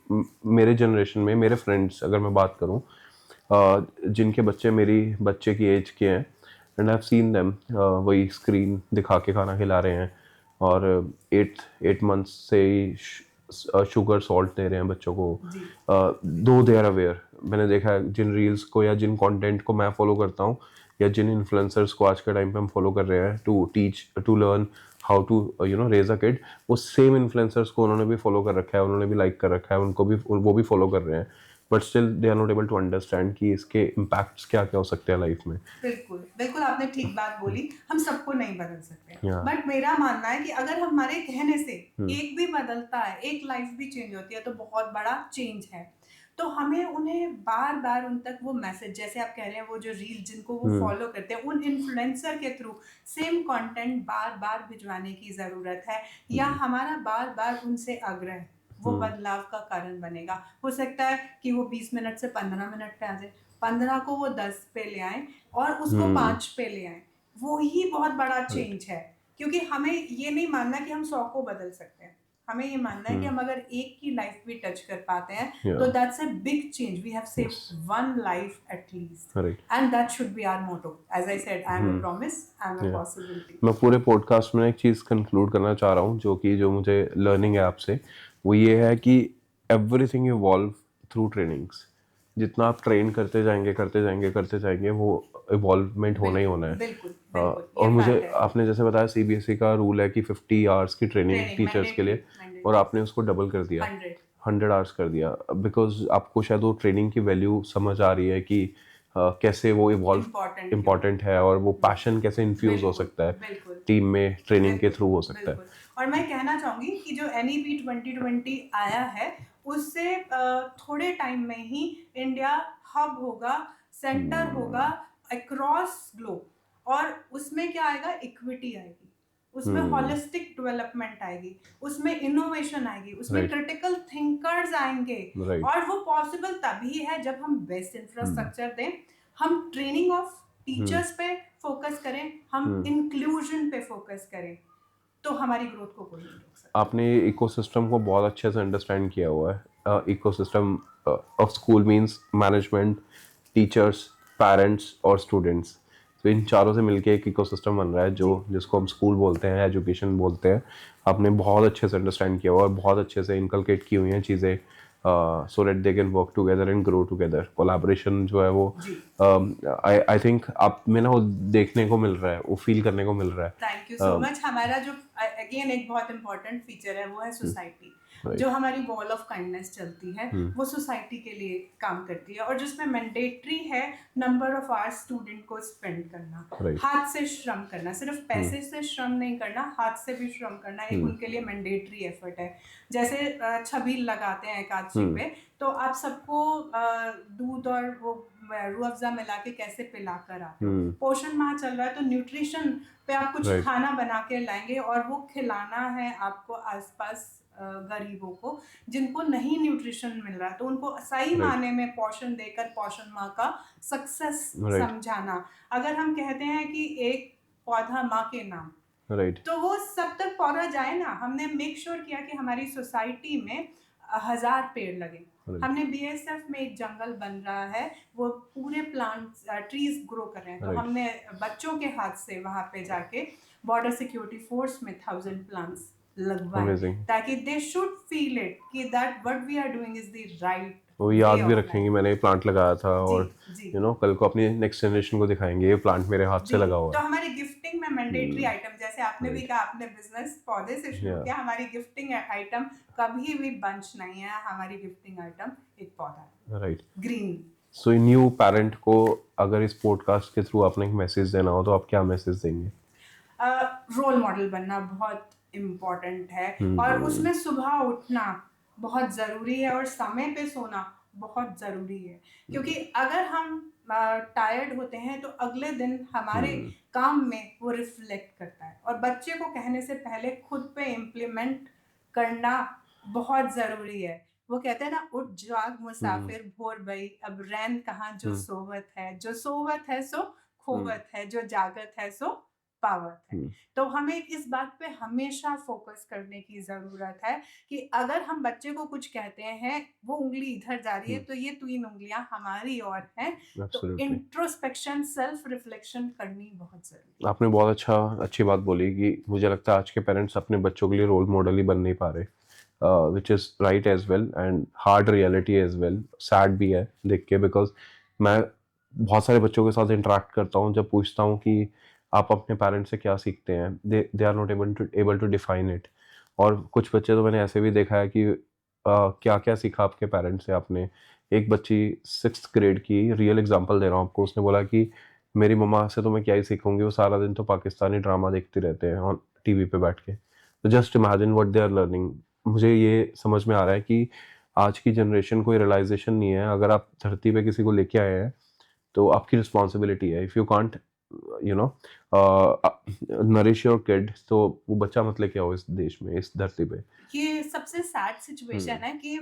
मेरे जनरेशन में मेरे फ्रेंड्स, अगर मैं बात करूं, जिनके बच्चे मेरी बच्चे की एज के हैं, and I have seen them वही स्क्रीन दिखा के खाना खिला रहे हैं, और 8 मंथ्स से ही शुगर सॉल्ट दे रहे हैं बच्चों को। दो दे आर अवेयर, मैंने देखा है जिन रील्स को या जिन कंटेंट को मैं फॉलो करता हूँ, या जिन इन्फ्लुएंसर्स को आज के टाइम पे हम फॉलो कर रहे हैं to learn how to raise a kid, वो सेम इन्फ्लुएंसर्स को उन्होंने भी फॉलो कर रखा है, उन्होंने भी लाइक कर रखा है, उनको भी वो भी फॉलो कर रहे हैं, but still they are not able to understand कि इसके इम्पैक्ट्स क्या क्या हो सकते हैं लाइफ में। बिल्कुल बिल्कुल आपने ठीक बात बोली, हम सबको नहीं बदल सकते, Yeah. बट मेरा मानना है कि अगर हमारे कहने से हम्म। एक भी बदलता है, एक लाइफ भी चेंज होती है, तो बहुत बड़ा चेंज है। तो हमें उन्हें बार बार उन तक वो मैसेज, जैसे आप कह रहे हैं वो जो रील जिनको वो फॉलो करते हैं, उन इन्फ्लुएंसर के थ्रू सेम कंटेंट बार बार भिजवाने की ज़रूरत है, या हमारा बार बार उनसे आग्रह वो बदलाव का कारण बनेगा। हो सकता है कि वो 20 मिनट से 15 मिनट पे आ जाए, 15 को वो 10 पे ले आए और उसको 5 पे ले आए, वो ही बहुत बड़ा चेंज है। क्योंकि हमें ये नहीं मानना कि हम 100 को बदल सकते हैं, हमें ये मानना है कि हम अगर एक की लाइफ भी टच कर पाते हैं, तो that's a big change, we have saved one life at least, and that should be our motto. As I said, I am a promise, I am a possibility. मैं पूरे पॉडकास्ट में एक चीज़ conclude करना चाह रहा हूँ, जो मुझे लर्निंग है आपसे, वो ये है कि एवरीथिंग इवॉल्व थ्रू ट्रेनिंग्स। जितना आप ट्रेन करते जाएंगे वो इवॉल्वमेंट होना ही होना है। बिल्कुल और मुझे आपने जैसे बताया सीबीएसई का रूल है कि 50 आवर्स की ट्रेनिंग टीचर्स के लिए, और आपने उसको डबल कर दिया, 100 आवर्स कर दिया, बिकॉज आपको शायद वो ट्रेनिंग की वैल्यू समझ आ रही है कि कैसे वो इवॉल्व इम्पॉर्टेंट है, और वो पैशन कैसे इन्फ्यूज हो सकता है टीम में, ट्रेनिंग के थ्रू हो सकता है। और मैं कहना चाहूंगी कि जो NEP 2020 आया है, उससे थोड़े टाइम में ही इंडिया हब होगा, सेंटर होगा अक्रॉस ग्लोब, और उसमें क्या आएगा, इक्विटी आएगी, उसमें हॉलिस्टिक डेवलपमेंट आएगी, उसमें इनोवेशन आएगी, उसमें क्रिटिकल थिंकर्स आएंगे, और वो पॉसिबल तभी है जब हम बेस्ट इंफ्रास्ट्रक्चर दें, हम ट्रेनिंग ऑफ टीचर्स पे फोकस करें, हम इंक्लूजन पे फोकस करें, तो हमारी ग्रोथ को कोई नहीं रोक सकता। आपने इकोसिस्टम को बहुत अच्छे से अंडरस्टैंड किया हुआ है। Ecosystem of school means management, teachers, parents और स्टूडेंट्स। तो इन चारों से मिलके एक इकोसिस्टम बन रहा है जिसको हम स्कूल बोलते हैं, एजुकेशन बोलते हैं। आपने बहुत अच्छे से अंडरस्टैंड किया हुआ और बहुत अच्छे से इनकलकेट की हुई हैं चीज़ें, so that they can work together and grow together. Collaboration जो है वो आई थिंक आप में ना वो देखने को मिल रहा है, वो फील करने को मिल रहा है। Thank you so much. हमारा जो अगेन एक बहुत इंपॉर्टेंट फीचर है वो है सोसाइटी। जो हमारी वॉल ऑफ काइंडनेस चलती है वो सोसाइटी के लिए काम करती है, और जिसमें मैंडेटरी है नंबर ऑफ आवर्स स्टूडेंट को स्पेंड करना, हाथ से श्रम करना, सिर्फ पैसे से श्रम नहीं करना, हाथ से भी श्रम करना एक उनके लिए मैंडेटरी एफर्ट है। जैसे छबील लगाते हैं एकादशी पे, तो आप सबको दूध और वो रूह अफ़ज़ा मिला के कैसे पिला कर आते हो। पोषण माह चल रहा है, तो न्यूट्रिशन पे आप कुछ खाना बना के लाएंगे, और वो खिलाना है आपको आसपास गरीबों को जिनको नहीं न्यूट्रिशन मिल रहा, तो उनको सही माने में पोषण देकर पोषण माह का सक्सेस समझाना। अगर हम कहते हैं कि एक पौधा माँ के नाम, तो वो सब तक पौधा जाए ना। हमने मेक श्योर किया कि हमारी सोसाइटी में 1000 पेड़ लगे। हमने BSF में एक जंगल बन रहा है, वो पूरे प्लांट्स ट्रीज ग्रो कर रहे हैं, तो हमने बच्चों के हाथ से वहां पे जाके बॉर्डर सिक्योरिटी फोर्स में 1000 प्लांट्स लगवाए, ताकि दे शुड फील इट कि that what we are doing is the right. वो याद भी रखेंगे मैंने प्लांट लगाया था, और कल को अपनी नेक्स्ट जनरेशन को दिखाएंगे ये प्लांट मेरे हाथ से लगा हुआ। तो हमारी गिफ्टिंग में मैंडेटरी आइटम, जैसे आपने भी कहा आपने बिजनेस पौधे से शुरू किया, हमारी गिफ्टिंग आइटम कभी भी बंच नहीं है, हमारी गिफ्टिंग आइटम एक पौधा है, right, green. So new parent को अगर इस पॉडकास्ट के थ्रू आपने एक मैसेज देना हो, तो आप क्या मैसेज देंगे? रोल मॉडल बनना बहुत इम्पोर्टेंट है, और उसमें सुबह उठना बहुत ज़रूरी है, और समय पे सोना बहुत ज़रूरी है, क्योंकि अगर हम टायर्ड होते हैं तो अगले दिन हमारे काम में वो रिफ्लेक्ट करता है। और बच्चे को कहने से पहले खुद पे इम्प्लीमेंट करना बहुत ज़रूरी है। वो कहते हैं ना, उठ जाग मुसाफिर भोर भई, अब रैन कहाँ जो सोवत है, जो सोवत है सो खोवत है, जो जागत है सो पावत है। तो हमें इस बात पे हमेशा फोकस करने की जरूरत है कि अगर हम बच्चे को कुछ कहते हैं, वो उंगली इधर जा रही है, तो ये 3 उंगलियां हमारी ओर हैं। तो इंट्रोस्पेक्शन, सेल्फ रिफ्लेक्शन करनी बहुत जरूरी है। आपने बहुत अच्छी बात बोली कि मुझे लगता है आज के पेरेंट्स अपने बच्चों के लिए रोल मॉडल ही बन नहीं पा रहे, which is right as well and hard reality as well, sad भी है देख के, because मैं बहुत सारे बच्चों के साथ इंटरेक्ट करता हूँ, जब पूछता हूँ कि आप अपने पेरेंट्स से क्या सीखते हैं, they are not able to define it. और कुछ बच्चे तो मैंने ऐसे भी देखा है कि क्या क्या सीखा आपके पेरेंट्स से आपने। एक बच्ची 6th ग्रेड की, रियल एग्जांपल दे रहा हूँ आपको, उसने बोला कि मेरी मम्मा से तो मैं क्या ही सीखूंगी, वो सारा दिन तो पाकिस्तानी ड्रामा देखते रहते हैं ऑन टीवी पे बैठ के। तो just imagine what they are learning. मुझे ये समझ में आ रहा है कि आज की जनरेशन को रियलाइजेशन नहीं है, अगर आप धरती पे किसी को लेके आए हैं तो आपकी रिस्पॉन्सिबिलिटी है। If you can't you know nourish your kid, तो वो बच्चा मत लेके आओ इस देश में, इस धरती पे। ये सबसे सैड सिचुएशन है कि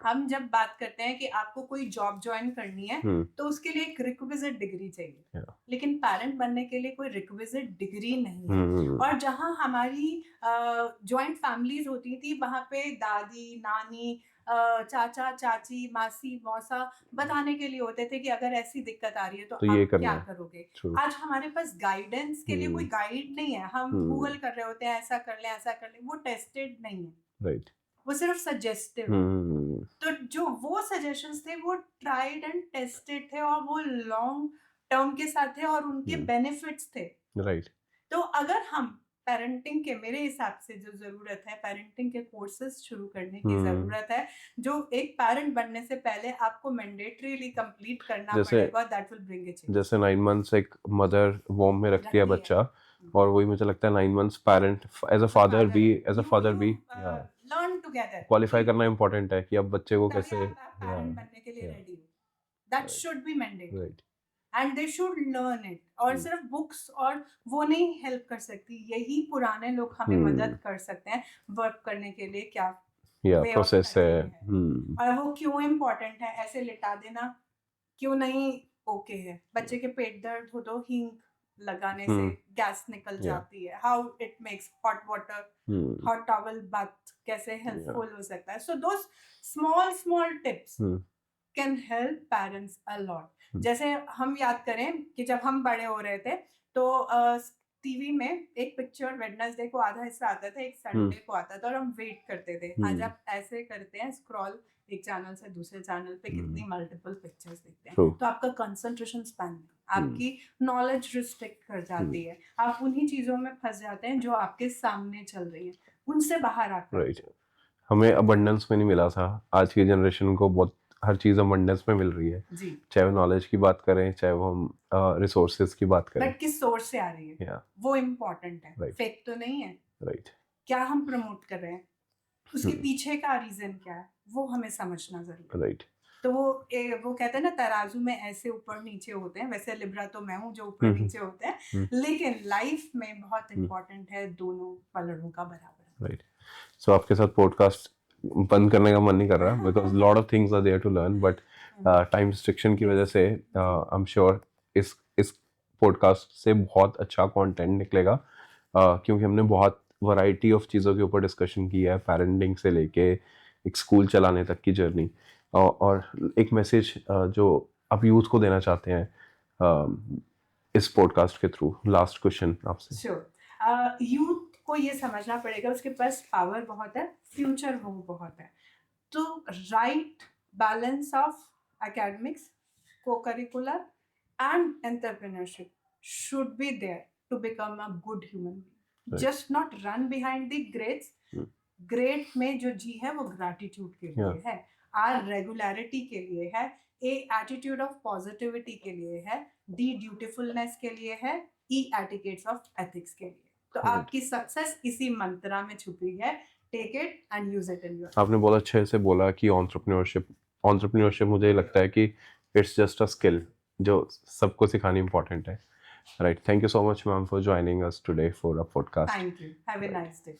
हम जब बात करते हैं कि आपको कोई जॉब ज्वाइन करनी है तो उसके लिए एक रिक्विजिट डिग्री चाहिए, Yeah. लेकिन पेरेंट बनने के लिए कोई रिक्विजिट डिग्री नहीं है। और जहाँ हमारी जॉइंट फैमिलीज होती थी वहां पे दादी नानी चाचा चाची मासी मौसा बताने के लिए होते थे कि अगर ऐसी दिक्कत आ रही है तो तो ये आप करना क्या है। करोगे। True. आज हमारे पास गाइडेंस के लिए कोई गाइड नहीं है, हम गूगल कर रहे होते हैं ऐसा कर लें ऐसा कर लें, वो टेस्टेड नहीं है, राइट। वो सिर्फ सजेस्टिव है। तो जो वो सजेशंस थे वो ट्राइड एंड टेस्टेड थे और वो लॉन्ग टर्म के साथ थे और उनके बेनिफिट्स थे। राइट। तो अगर हम पेरेंटिंग के, मेरे हिसाब से जो जरूरत है, पेरेंटिंग के कोर्सेज शुरू करने की जरूरत है, जो एक पेरेंट बनने से पहले आपको मैंडेटरीली कंप्लीट करना जैसे- पड़ेगा, that will bring a change. जैसे 9 मंथ्स एक मदर वॉर्म में रखती है बच्चा, और वही मुझे लगता है 9 months parent as a father भी लर्न टुगेदर क्वालिफाई करना इम्पोर्टेंट है कि अब बच्चे को कैसे पेरेंट बनने के लिए रेडी हो। That should be mandatory right. And they should learn it. और सिर्फ बुक्स और वो नहीं हेल्प कर सकती, यही पुराने लोग हमें मदद कर सकते हैं वर्क करने के लिए, क्या way of प्रोसेस है। thinking और वो क्यों इम्पोर्टेंट है। ऐसे लिटा देना क्यों नहीं ओके है। बच्चे के पेट दर्द हो तो हींग लगाने से गैस निकल जाती है। How it makes hot water, hot towel bath कैसे हेल्पफुल हो सकता है। So those small tips can help parents a lot. जैसे हम याद करें कि जब हम बड़े हो रहे थे तो टीवी में एक पिक्चर वेडनेसडे को आधा हिस्सा आता था, एक संडे को आता था और हम वेट करते थे। आज आप ऐसे करते हैं स्क्रॉल एक चैनल से दूसरे चैनल पे, कितनी मल्टीपल पिक्चर्स देखते हैं। तो आपका कंसंट्रेशन स्पैन, आपकी नॉलेज रिस्ट्रिक्ट कर जाती है, आप उन्हीं चीजों में फंस जाते हैं जो आपके सामने चल रही है, उनसे बाहर आकर। राइट। हमें अबंडेंस में नहीं मिला था, आज की जनरेशन को बहुत हर चीज अबंडेंस में मिल रही है जी। चाहे वो नॉलेज की बात करें, चाहे वो हम रिसोर्सेज की बात करें। बट किस सोर्स से आ रही है Yeah. वो इम्पोर्टेंट है। Right. फेक तो नहीं है। राइट। क्या हम प्रमोट कर रहे हैं, उसके पीछे का रीजन क्या है, वो हमें समझना जरूरी है। राइट। तो वो कहते हैं ना तराजू में ऐसे ऊपर नीचे होते हैं, वैसे लिब्रा तो मैं हूँ जो ऊपर नीचे होते हैं, लेकिन लाइफ में बहुत इम्पोर्टेंट है दोनों पलड़ों का बराबर। राइट। सो आपके साथ पॉडकास्ट बंद करने का मन नहीं कर रहा, because lot of things are there to learn, but time restriction की वजह से आई एम श्योर इस पॉडकास्ट से बहुत अच्छा कंटेंट निकलेगा, क्योंकि हमने बहुत वैरायटी ऑफ चीज़ों के ऊपर डिस्कशन किया है, पेरेंटिंग से लेके एक स्कूल चलाने तक की जर्नी, और एक मैसेज जो आप यूथ को देना चाहते हैं इस पॉडकास्ट के थ्रू। लास्ट क्वेश्चन आपसे। श्योर। यूथ को ये समझना पड़ेगा उसके पास पावर बहुत है, फ्यूचर वो बहुत है, तो right balance of academics, co-curricular and entrepreneurship should be there to become a good human being. Right. Just not run behind the grades. Grade में जो जी है वो ग्रैटिट्यूड के लिए है, आर रेगुलरिटी के लिए है, ए एटीट्यूड ऑफ पॉजिटिविटी के लिए है, डी ड्यूटीफुलनेस के लिए है, ई एटिकेट्स ऑफ एथिक्स के लिए। तो आपकी सक्सेस इसी मंत्रा में छुपी है। Take it and use it in your. आपने बहुत अच्छे से बोला कि एंटरप्रेन्योरशिप मुझे लगता है कि इट्स जस्ट अ स्किल जो सबको सिखानी इंपॉर्टेंट है। Right. Thank you so much ma'am for joining us today for a podcast. Thank you. Have a nice day.